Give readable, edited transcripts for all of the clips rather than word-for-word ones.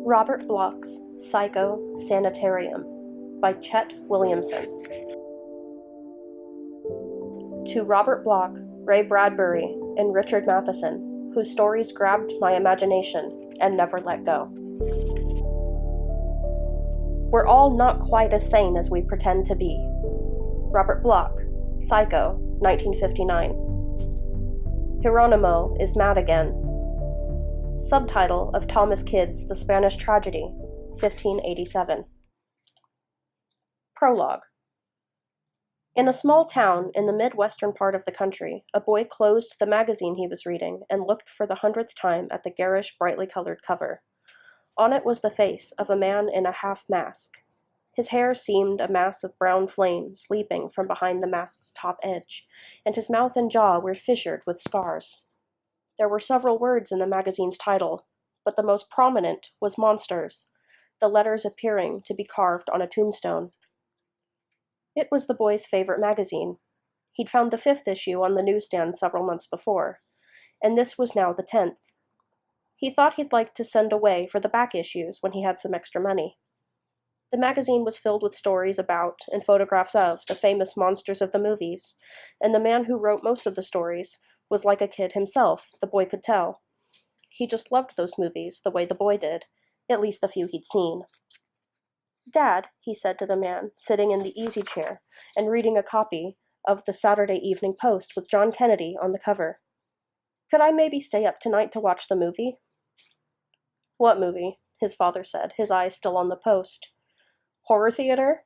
Robert Bloch's Psycho Sanitarium by Chet Williamson. To Robert Bloch, Ray Bradbury, and Richard Matheson, whose stories grabbed my imagination and never let go. We're all not quite as sane as we pretend to be. Robert Bloch, Psycho, 1959. Geronimo is mad again. Subtitle of Thomas Kyd's The Spanish Tragedy, 1587. Prologue. In a small town in the midwestern part of the country, a boy closed the magazine he was reading and looked for the 100th time at the garish, brightly colored cover. On it was the face of a man in a half-mask. His hair seemed a mass of brown flames leaping from behind the mask's top edge, and his mouth and jaw were fissured with scars. There were several words in the magazine's title, but the most prominent was Monsters, the letters appearing to be carved on a tombstone. It was the boy's favorite magazine. He'd found the 5th issue on the newsstand several months before, and this was now the 10th. He thought he'd like to send away for the back issues when he had some extra money. The magazine was filled with stories about and photographs of the famous monsters of the movies, and the man who wrote most of the stories was like a kid himself, the boy could tell. He just loved those movies the way the boy did, at least the few he'd seen. "Dad," he said to the man, sitting in the easy chair and reading a copy of the Saturday Evening Post with John Kennedy on the cover. "Could I maybe stay up tonight to watch the movie?" "What movie?" his father said, his eyes still on the Post. "Horror theater?"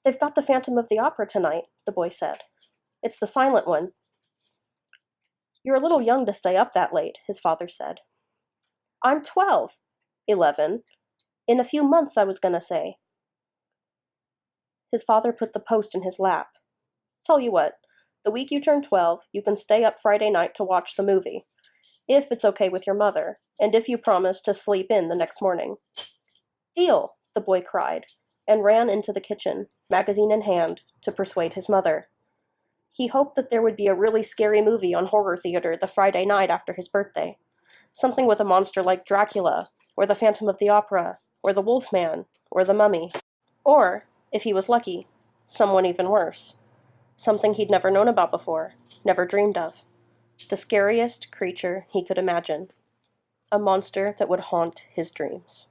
"They've got the Phantom of the Opera tonight," the boy said. "It's the silent one." "You're a little young to stay up that late," his father said. "I'm 12. 11. In a few months, I was gonna say." His father put the Post in his lap. "Tell you what, the week you turn 12, you can stay up Friday night to watch the movie, if it's okay with your mother, and if you promise to sleep in the next morning." "Deal!" the boy cried, and ran into the kitchen, magazine in hand, to persuade his mother. He hoped that there would be a really scary movie on Horror Theater the Friday night after his birthday. Something with a monster like Dracula, or the Phantom of the Opera, or the Wolfman, or the Mummy. Or, if he was lucky, someone even worse. Something he'd never known about before, never dreamed of. The scariest creature he could imagine. A monster that would haunt his dreams.